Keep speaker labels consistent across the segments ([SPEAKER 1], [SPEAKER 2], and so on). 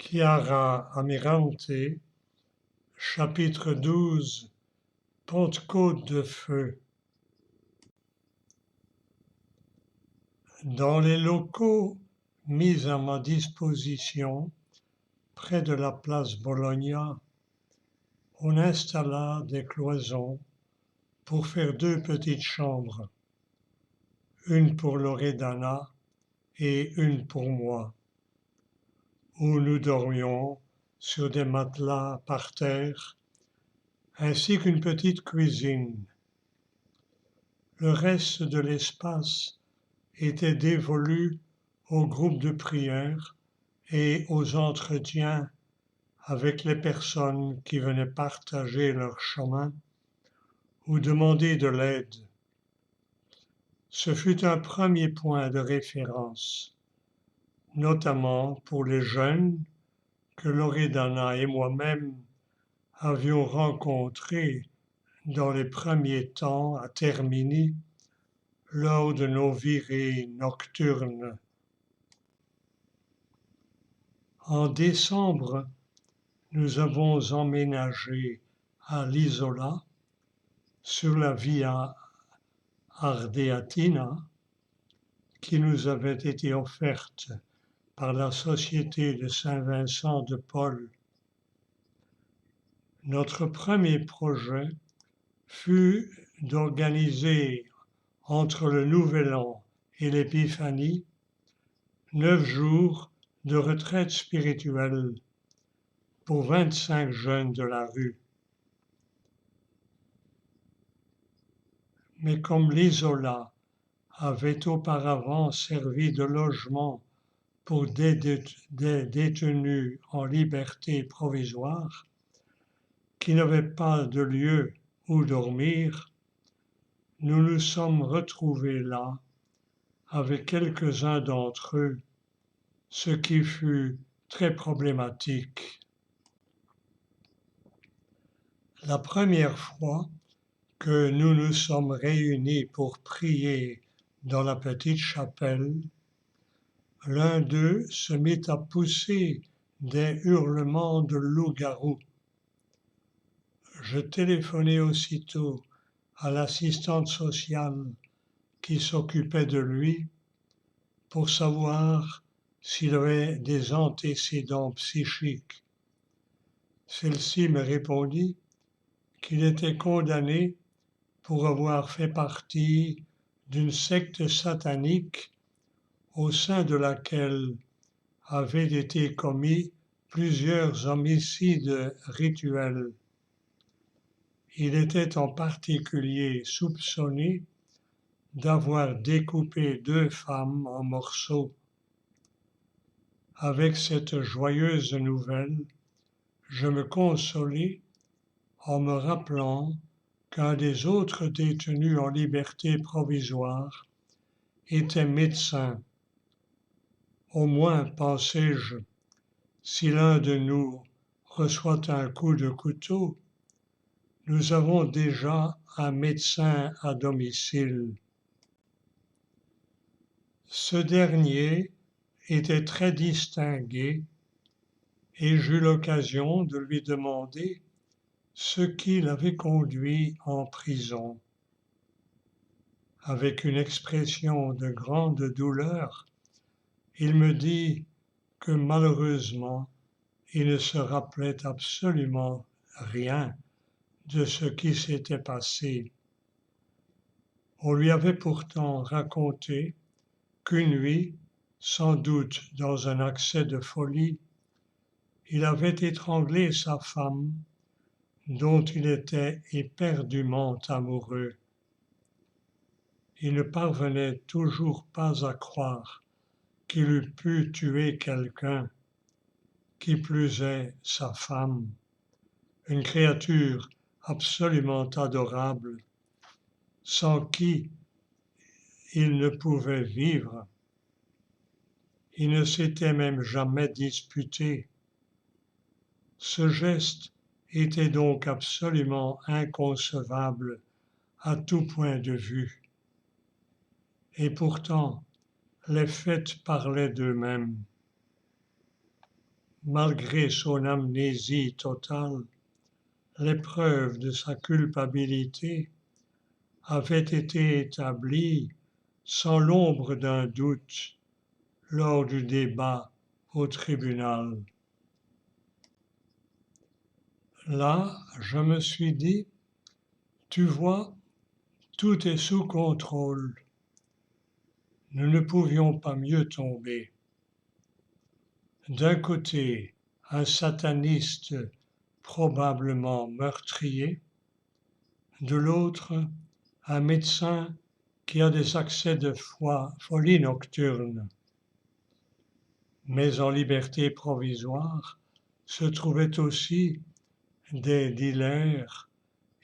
[SPEAKER 1] Chiara Amirante, chapitre 12, Pentecôte de feu. Dans les locaux mis à ma disposition, près de la place Bologna, on installa des cloisons pour faire deux petites chambres, une pour Loredana et une pour moi, où nous dormions sur des matelas par terre, ainsi qu'une petite cuisine. Le reste de l'espace était dévolu au groupe de prière et aux entretiens avec les personnes qui venaient partager leur chemin ou demander de l'aide. Ce fut un premier point de référence, notamment pour les jeunes que Loredana et moi-même avions rencontrés dans les premiers temps à Termini lors de nos virées nocturnes. En décembre, nous avons emménagé à l'Isola, sur la Via Ardeatina, qui nous avait été offerte par la Société de Saint-Vincent de Paul. Notre premier projet fut d'organiser entre le Nouvel An et l'Épiphanie 9 jours de retraite spirituelle pour 25 jeunes de la rue. Mais comme l'Isola avait auparavant servi de logement pour des détenus en liberté provisoire qui n'avaient pas de lieu où dormir, nous nous sommes retrouvés là avec quelques-uns d'entre eux, ce qui fut très problématique. La première fois que nous nous sommes réunis pour prier dans la petite chapelle, l'un d'eux se mit à pousser des hurlements de loup-garou. Je téléphonai aussitôt à l'assistante sociale qui s'occupait de lui pour savoir s'il avait des antécédents psychiques. Celle-ci me répondit qu'il était condamné pour avoir fait partie d'une secte satanique au sein de laquelle avaient été commis plusieurs homicides rituels. Il était en particulier soupçonné d'avoir découpé 2 femmes en morceaux. Avec cette joyeuse nouvelle, je me consolai en me rappelant qu'un des autres détenus en liberté provisoire était médecin. Au moins, pensai-je, si l'un de nous reçoit un coup de couteau, nous avons déjà un médecin à domicile. Ce dernier était très distingué et j'eus l'occasion de lui demander ce qui l'avait conduit en prison. Avec une expression de grande douleur, il me dit que malheureusement, il ne se rappelait absolument rien de ce qui s'était passé. On lui avait pourtant raconté qu'une nuit, sans doute dans un accès de folie, il avait étranglé sa femme, dont il était éperdument amoureux. Il ne parvenait toujours pas à croire qu'il eût pu tuer quelqu'un, qui plus est sa femme, une créature absolument adorable, sans qui il ne pouvait vivre. Il ne s'était même jamais disputé. Ce geste était donc absolument inconcevable à tout point de vue. Et pourtant, les faits parlaient d'eux-mêmes. malgré son amnésie totale, l'épreuve de sa culpabilité avait été établie sans l'ombre d'un doute lors du débat au tribunal. Là, je me suis dit, tu vois, tout est sous contrôle. Nous ne pouvions pas mieux tomber. D'un côté, un sataniste probablement meurtrier, de l'autre, un médecin qui a des accès de folie nocturne. Mais en liberté provisoire se trouvaient aussi des dealers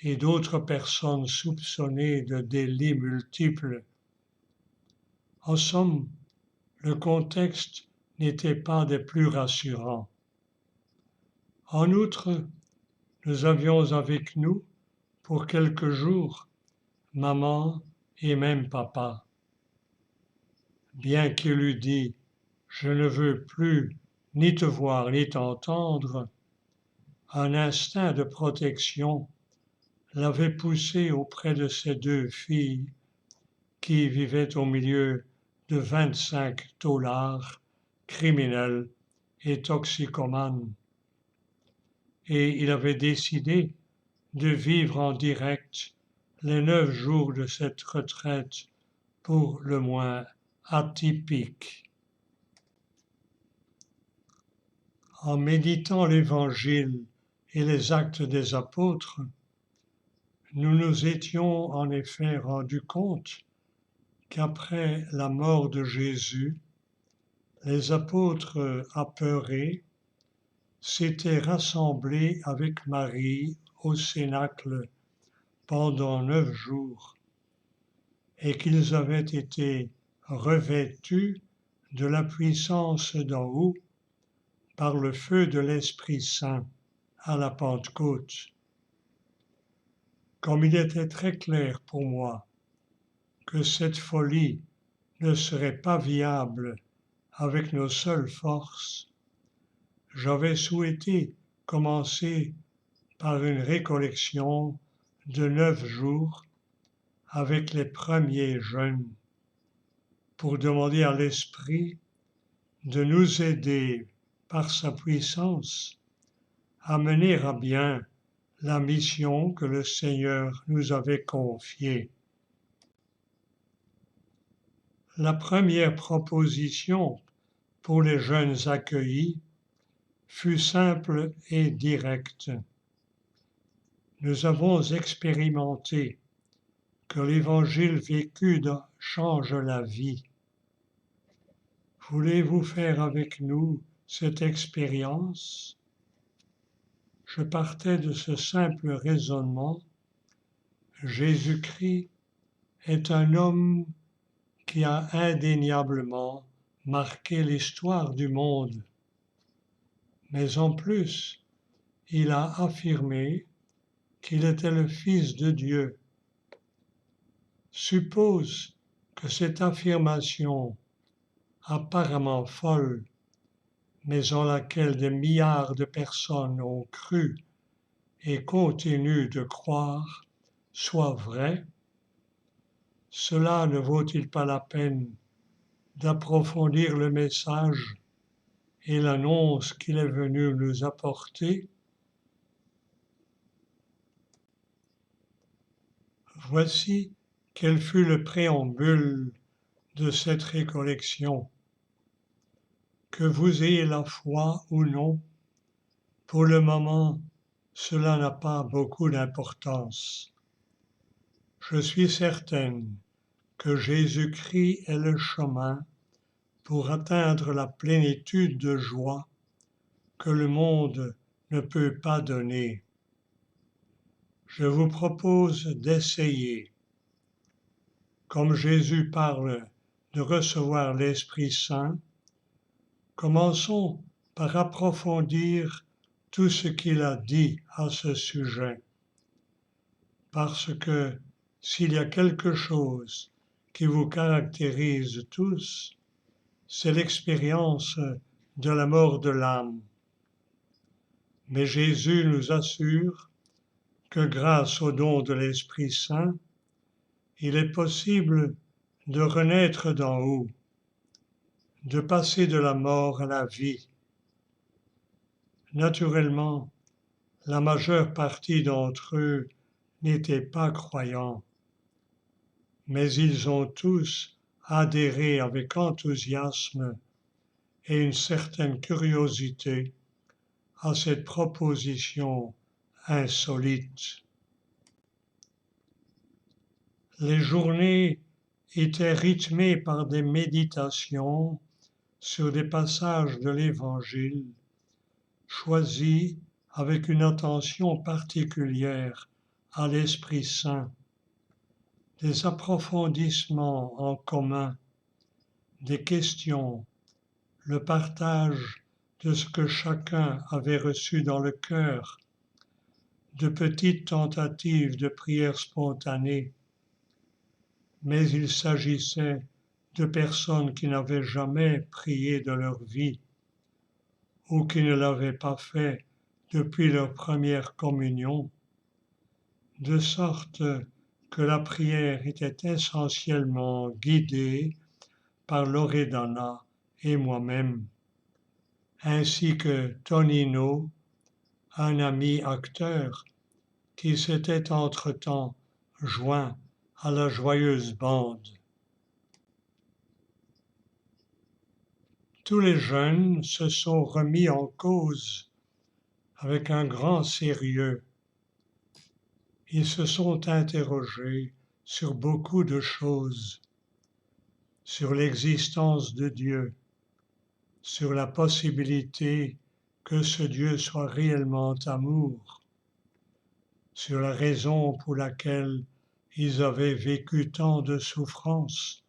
[SPEAKER 1] et d'autres personnes soupçonnées de délits multiples. En somme, le contexte n'était pas des plus rassurants. En outre, nous avions avec nous, pour quelques jours, maman et même papa. Bien qu'il eût dit « Je ne veux plus ni te voir ni t'entendre », un instinct de protection l'avait poussé auprès de ces deux filles qui vivaient au milieu de 25 taulards, criminels et toxicomanes. Et il avait décidé de vivre en direct les 9 jours de cette retraite pour le moins atypique. En méditant l'Évangile et les actes des apôtres, nous nous étions en effet rendus compte qu'après la mort de Jésus, les apôtres apeurés s'étaient rassemblés avec Marie au Cénacle pendant 9 jours et qu'ils avaient été revêtus de la puissance d'en haut par le feu de l'Esprit Saint à la Pentecôte. Comme il était très clair pour moi que cette folie ne serait pas viable avec nos seules forces, j'avais souhaité commencer par une récollection de 9 jours avec les premiers jeunes pour demander à l'Esprit de nous aider par sa puissance à mener à bien la mission que le Seigneur nous avait confiée. La première proposition pour les jeunes accueillis fut simple et directe. Nous avons expérimenté que l'Évangile vécu change la vie. Voulez-vous faire avec nous cette expérience? Je partais de ce simple raisonnement. Jésus-Christ est un homme qui a indéniablement marqué l'histoire du monde. Mais en plus, il a affirmé qu'il était le Fils de Dieu. Suppose que cette affirmation apparemment folle, mais en laquelle des milliards de personnes ont cru et continuent de croire, soit vraie, cela ne vaut-il pas la peine d'approfondir le message et l'annonce qu'il est venu nous apporter? Voici quel fut le préambule de cette récollection. Que vous ayez la foi ou non, pour le moment, cela n'a pas beaucoup d'importance. Je suis certaine que Jésus-Christ est le chemin pour atteindre la plénitude de joie que le monde ne peut pas donner. Je vous propose d'essayer. Comme Jésus parle de recevoir l'Esprit Saint, commençons par approfondir tout ce qu'il a dit à ce sujet. Parce que s'il y a quelque chose qui vous caractérise tous, c'est l'expérience de la mort de l'âme. Mais Jésus nous assure que grâce au don de l'Esprit Saint, il est possible de renaître d'en haut, de passer de la mort à la vie. Naturellement, la majeure partie d'entre eux n'étaient pas croyants, mais ils ont tous adhéré avec enthousiasme et une certaine curiosité à cette proposition insolite. Les journées étaient rythmées par des méditations sur des passages de l'Évangile choisis avec une attention particulière à l'Esprit Saint, des approfondissements en commun, des questions, le partage de ce que chacun avait reçu dans le cœur, de petites tentatives de prière spontanée, mais il s'agissait de personnes qui n'avaient jamais prié de leur vie ou qui ne l'avaient pas fait depuis leur première communion, de sorte que la prière était essentiellement guidée par Loredana et moi-même, ainsi que Tonino, un ami acteur qui s'était entre-temps joint à la joyeuse bande. Tous les jeunes se sont remis en cause avec un grand sérieux. Ils se sont interrogés sur beaucoup de choses, sur l'existence de Dieu, sur la possibilité que ce Dieu soit réellement amour, sur la raison pour laquelle ils avaient vécu tant de souffrances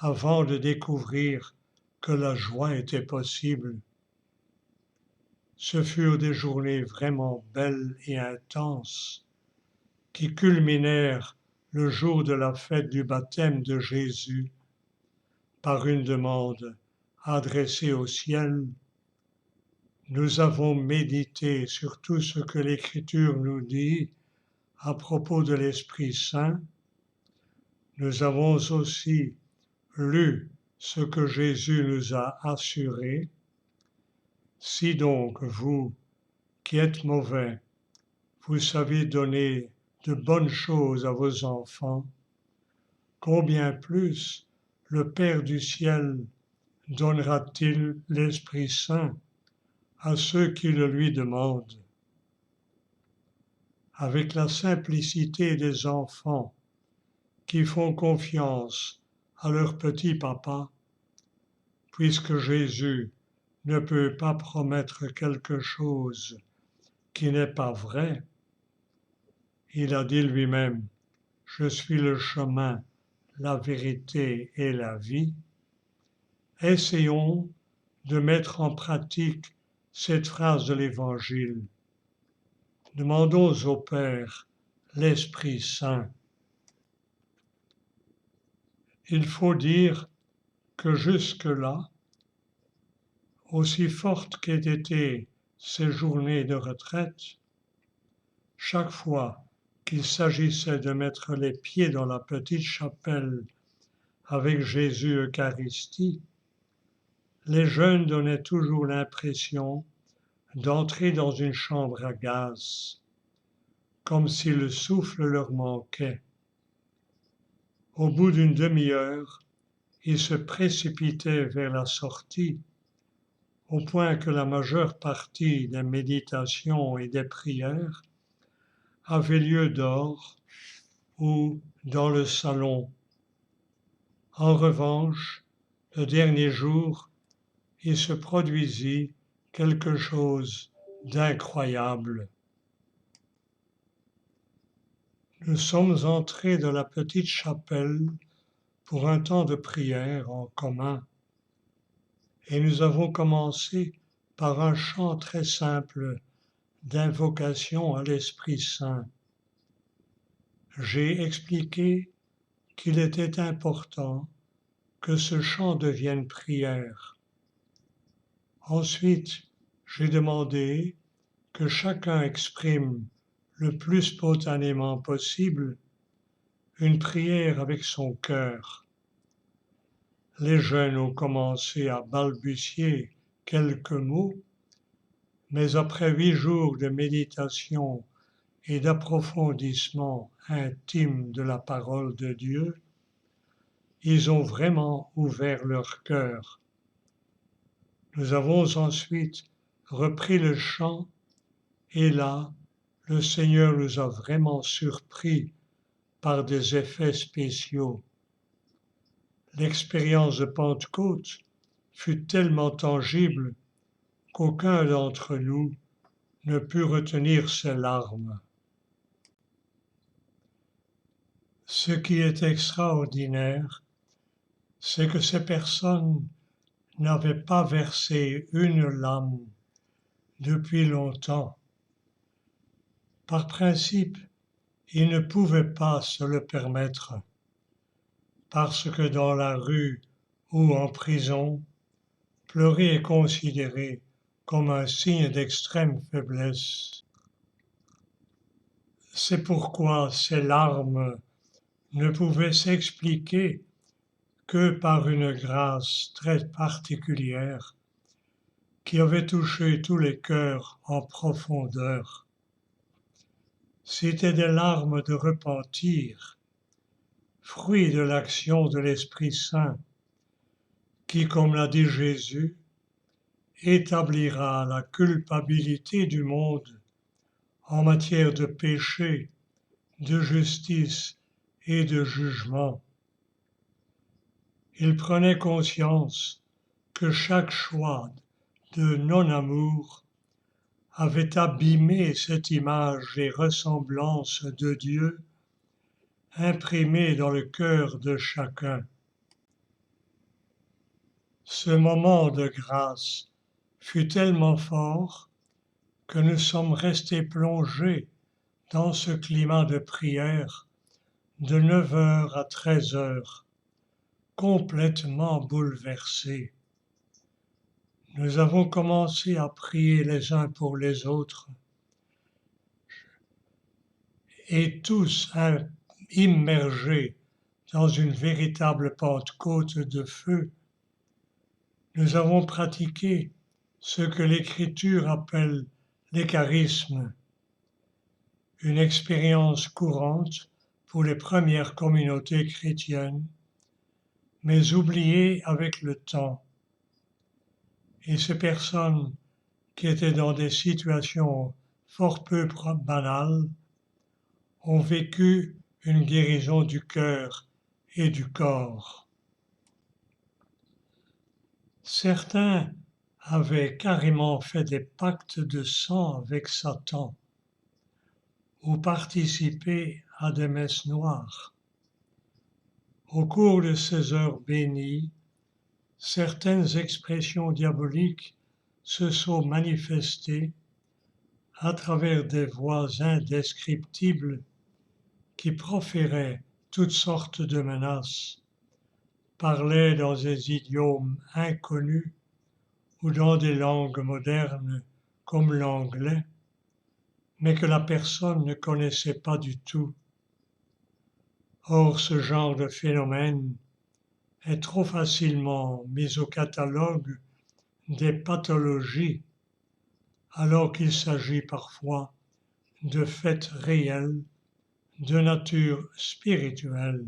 [SPEAKER 1] avant de découvrir que la joie était possible. Ce furent des journées vraiment belles et intenses qui culminèrent le jour de la fête du baptême de Jésus par une demande adressée au ciel. Nous avons médité sur tout ce que l'Écriture nous dit à propos de l'Esprit Saint. Nous avons aussi lu ce que Jésus nous a assuré. Si donc vous, qui êtes mauvais, vous savez donner de bonnes choses à vos enfants, combien plus le Père du ciel donnera-t-il l'Esprit Saint à ceux qui le lui demandent? Avec la simplicité des enfants qui font confiance à leur petit papa, puisque Jésus ne peut pas promettre quelque chose qui n'est pas vrai. Il a dit lui-même, « Je suis le chemin, la vérité et la vie ». Essayons de mettre en pratique cette phrase de l'Évangile. Demandons au Père l'Esprit Saint. Il faut dire que jusque-là, aussi fortes qu'aient été ces journées de retraite, chaque fois qu'il s'agissait de mettre les pieds dans la petite chapelle avec Jésus Eucharistie, les jeunes donnaient toujours l'impression d'entrer dans une chambre à gaz, comme si le souffle leur manquait. Au bout d'une demi-heure, ils se précipitaient vers la sortie, au point que la majeure partie des méditations et des prières avait lieu dehors ou dans le salon. En revanche, le dernier jour, il se produisit quelque chose d'incroyable. Nous sommes entrés dans la petite chapelle pour un temps de prière en commun et nous avons commencé par un chant très simple d'invocation à l'Esprit Saint. J'ai expliqué qu'il était important que ce chant devienne prière. Ensuite, j'ai demandé que chacun exprime le plus spontanément possible une prière avec son cœur. Les jeunes ont commencé à balbutier quelques mots, mais après 8 jours de méditation et d'approfondissement intime de la parole de Dieu, ils ont vraiment ouvert leur cœur. Nous avons ensuite repris le chant et là, le Seigneur nous a vraiment surpris par des effets spéciaux. L'expérience de Pentecôte fut tellement tangible qu'aucun d'entre nous ne put retenir ses larmes. Ce qui est extraordinaire, c'est que ces personnes n'avaient pas versé une larme depuis longtemps. Par principe, ils ne pouvaient pas se le permettre, parce que dans la rue ou en prison, pleurer est considéré comme un signe d'extrême faiblesse. C'est pourquoi ces larmes ne pouvaient s'expliquer que par une grâce très particulière qui avait touché tous les cœurs en profondeur. C'étaient des larmes de repentir, fruit de l'action de l'Esprit Saint, qui, comme l'a dit Jésus, établira la culpabilité du monde en matière de péché, de justice et de jugement. Il prenait conscience que chaque choix de non-amour avait abîmé cette image et ressemblance de Dieu imprimée dans le cœur de chacun. Ce moment de grâce fut tellement fort que nous sommes restés plongés dans ce climat de prière de 9 heures à 13 heures, complètement bouleversés. Nous avons commencé à prier les uns pour les autres et tous immergés dans une véritable Pentecôte de feu. Nous avons pratiqué ce que l'Écriture appelle l'écharisme, une expérience courante pour les premières communautés chrétiennes, mais oubliée avec le temps. Et ces personnes qui étaient dans des situations fort peu banales ont vécu une guérison du cœur et du corps. Certains avaient carrément fait des pactes de sang avec Satan ou participé à des messes noires. Au cours de ces heures bénies, certaines expressions diaboliques se sont manifestées à travers des voix indescriptibles qui proféraient toutes sortes de menaces, parlaient dans des idiomes inconnus ou dans des langues modernes comme l'anglais, mais que la personne ne connaissait pas du tout. Or, ce genre de phénomène est trop facilement mis au catalogue des pathologies, alors qu'il s'agit parfois de faits réels de nature spirituelle.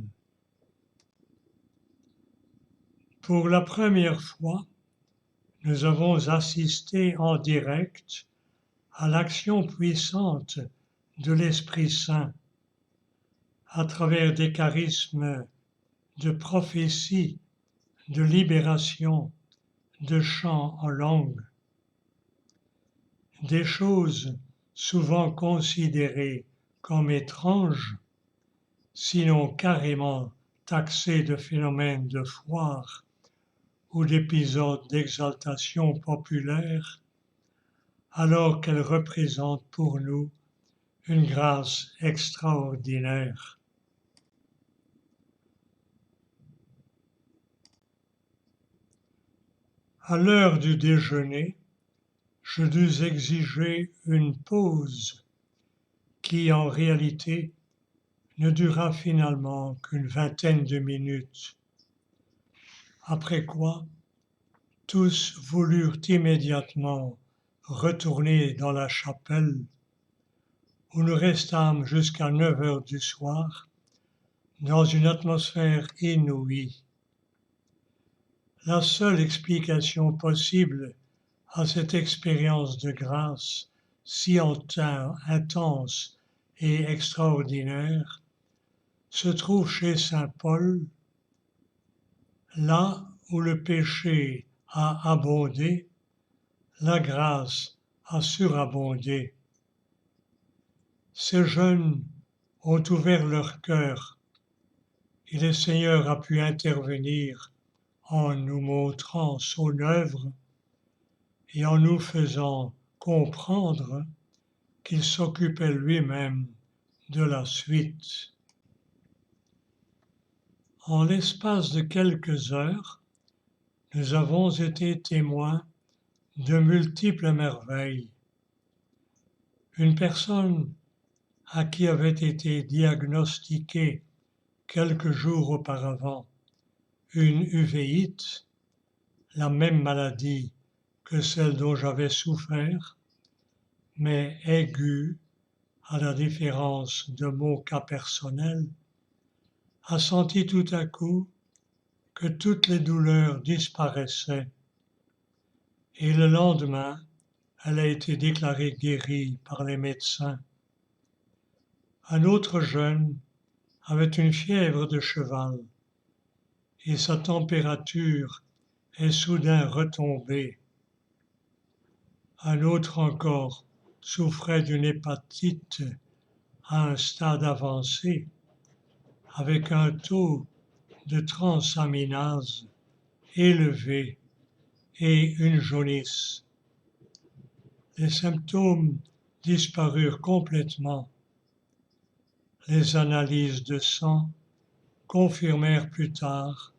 [SPEAKER 1] Pour la première fois, nous avons assisté en direct à l'action puissante de l'Esprit Saint à travers des charismes de prophétie, de libération, de chant en langue. Des choses souvent considérées comme étranges, sinon carrément taxées de phénomènes de foire ou d'épisodes d'exaltation populaire, alors qu'elles représentent pour nous une grâce extraordinaire. À l'heure du déjeuner, je dus exiger une pause qui, en réalité, ne dura finalement qu'une vingtaine de minutes, après quoi tous voulurent immédiatement retourner dans la chapelle, où nous restâmes jusqu'à 9 heures du soir, dans une atmosphère inouïe. La seule explication possible à cette expérience de grâce si intense et extraordinaire se trouve chez saint Paul, là où le péché a abondé, la grâce a surabondé. Ces jeunes ont ouvert leur cœur et le Seigneur a pu intervenir en nous montrant son œuvre et en nous faisant comprendre qu'il s'occupait lui-même de la suite. En l'espace de quelques heures, nous avons été témoins de multiples merveilles. Une personne à qui avait été diagnostiquée quelques jours auparavant une uvéite, la même maladie que celle dont j'avais souffert, mais aiguë à la différence de mon cas personnel, a senti tout à coup que toutes les douleurs disparaissaient et le lendemain, elle a été déclarée guérie par les médecins. Un autre jeune avait une fièvre de cheval et sa température est soudain retombée. Un autre encore souffrait d'une hépatite à un stade avancé avec un taux de transaminase élevé et une jaunisse. Les symptômes disparurent complètement. Les analyses de sang confirmèrent plus tard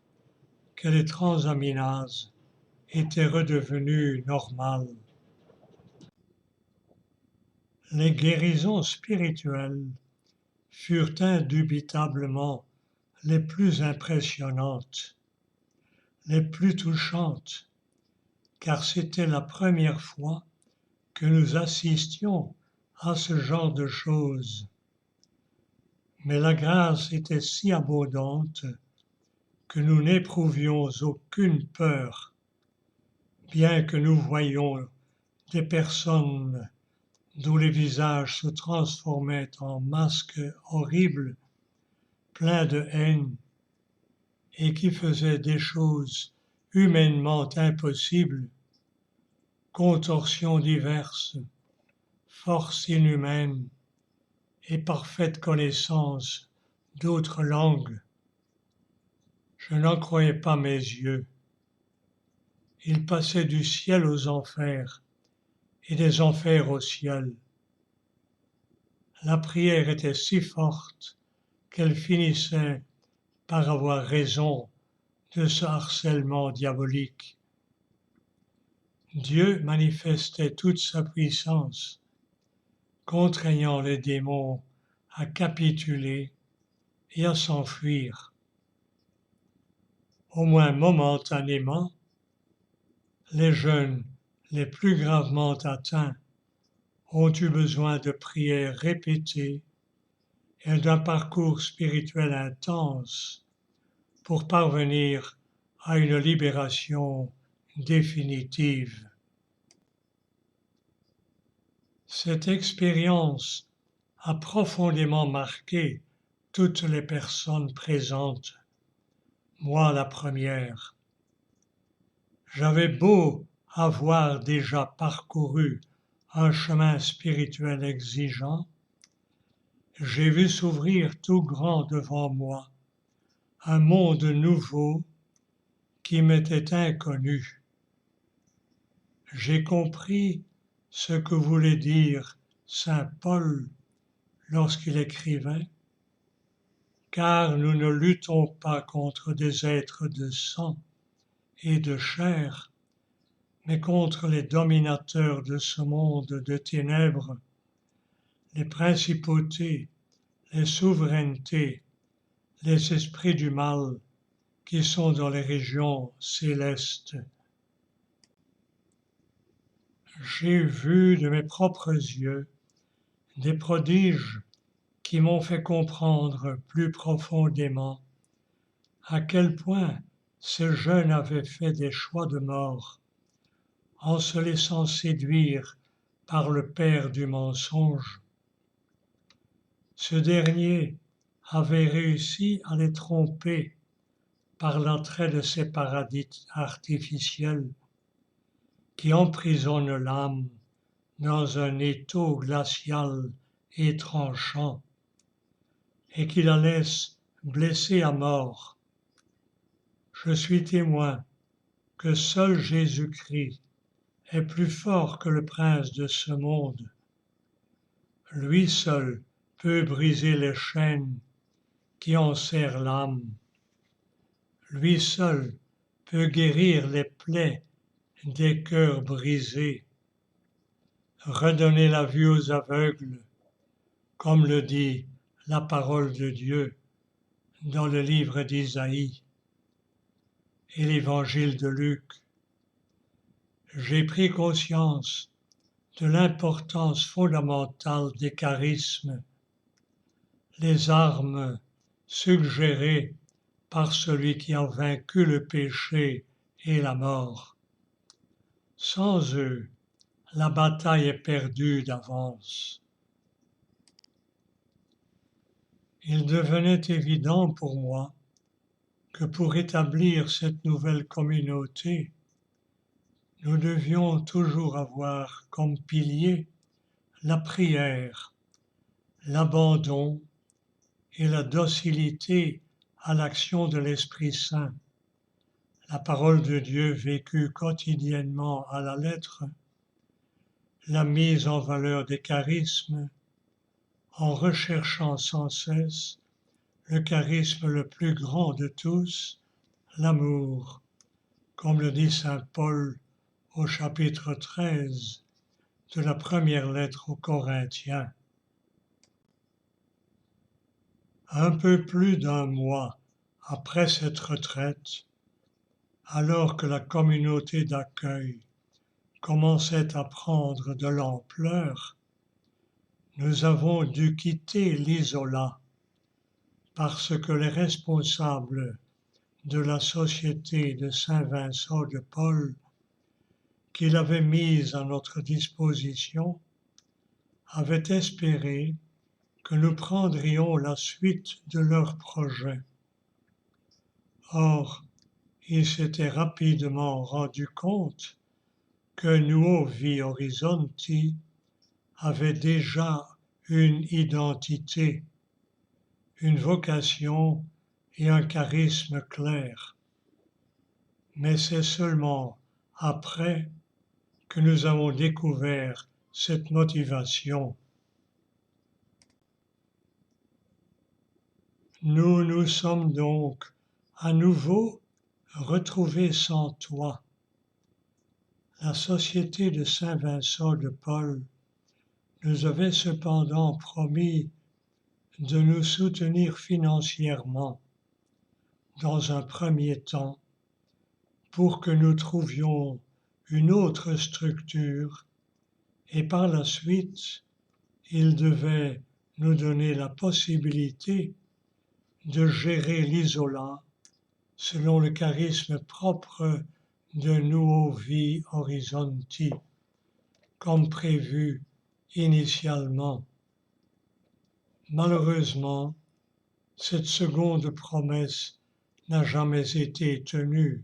[SPEAKER 1] que les transaminases étaient redevenues normales. Les guérisons spirituelles furent indubitablement les plus impressionnantes, les plus touchantes, car c'était la première fois que nous assistions à ce genre de choses. Mais la grâce était si abondante que nous n'éprouvions aucune peur, bien que nous voyions des personnes dont les visages se transformaient en masques horribles, pleins de haine, et qui faisaient des choses humainement impossibles, contorsions diverses, forces inhumaines et parfaite connaissance d'autres langues. Je n'en croyais pas mes yeux. Ils passaient du ciel aux enfers et des enfers au ciel. La prière était si forte qu'elle finissait par avoir raison de ce harcèlement diabolique. Dieu manifestait toute sa puissance, contraignant les démons à capituler et à s'enfuir. Au moins momentanément, les jeunes les plus gravement atteints ont eu besoin de prières répétées et d'un parcours spirituel intense pour parvenir à une libération définitive. Cette expérience a profondément marqué toutes les personnes présentes, moi la première. J'avais beau avoir déjà parcouru un chemin spirituel exigeant, j'ai vu s'ouvrir tout grand devant moi un monde nouveau qui m'était inconnu. J'ai compris ce que voulait dire saint Paul lorsqu'il écrivait « Car nous ne luttons pas contre des êtres de sang et de chair, mais contre les dominateurs de ce monde de ténèbres, les principautés, les souverainetés, les esprits du mal qui sont dans les régions célestes. J'ai vu de mes propres yeux des prodiges qui m'ont fait comprendre plus profondément à quel point ces jeunes avaient fait des choix de mort en se laissant séduire par le père du mensonge. Ce dernier avait réussi à les tromper par l'attrait de ces paradis artificiels qui emprisonnent l'âme dans un étau glacial et tranchant et qui la laissent blessée à mort. Je suis témoin que seul Jésus-Christ est plus fort que le prince de ce monde. Lui seul peut briser les chaînes qui enserrent l'âme. Lui seul peut guérir les plaies des cœurs brisés, redonner la vue aux aveugles, comme le dit la parole de Dieu dans le livre d'Isaïe et l'évangile de Luc. J'ai pris conscience de l'importance fondamentale des charismes, les armes suggérées par celui qui a vaincu le péché et la mort. Sans eux, la bataille est perdue d'avance. Il devenait évident pour moi que pour établir cette nouvelle communauté, nous devions toujours avoir comme pilier la prière, l'abandon et la docilité à l'action de l'Esprit Saint, la parole de Dieu vécue quotidiennement à la lettre, la mise en valeur des charismes, en recherchant sans cesse le charisme le plus grand de tous, l'amour, comme le dit saint Paul au chapitre 13 de la première lettre aux Corinthiens. Un peu plus d'un mois après cette retraite, alors que la communauté d'accueil commençait à prendre de l'ampleur, nous avons dû quitter l'Isola parce que les responsables de la Société de Saint-Vincent de Paul, qu'il avait mise à notre disposition, avaient espéré que nous prendrions la suite de leur projet. Or, ils s'étaient rapidement rendus compte que Nuovo Vie Horizonti avait déjà une identité, une vocation et un charisme clair. Mais c'est seulement après que nous avons découvert cette motivation. Nous nous sommes donc à nouveau retrouvés sans toi. La Société de Saint-Vincent de Paul nous avait cependant promis de nous soutenir financièrement dans un premier temps pour que nous trouvions une autre structure et par la suite, il devait nous donner la possibilité de gérer l'Isola selon le charisme propre de Nuovo Vie Horizonti, comme prévu initialement. Malheureusement, cette seconde promesse n'a jamais été tenue.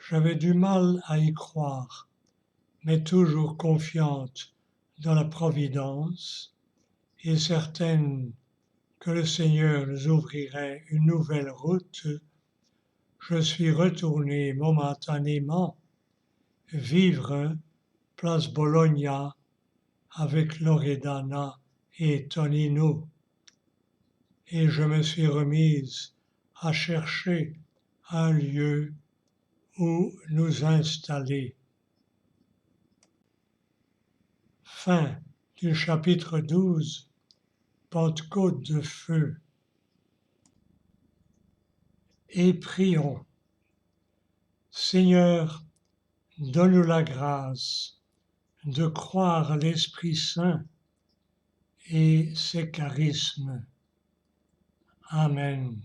[SPEAKER 1] J'avais du mal à y croire, mais toujours confiante dans la providence et certaine que le Seigneur nous ouvrirait une nouvelle route, je suis retourné momentanément vivre place Bologna avec Loredana et Tonino, et je me suis remise à chercher un lieu où nous installer. Fin du chapitre 12, Pentecôte de feu. Et prions. Seigneur, donne-nous la grâce de croire l'Esprit Saint et ses charismes. Amen.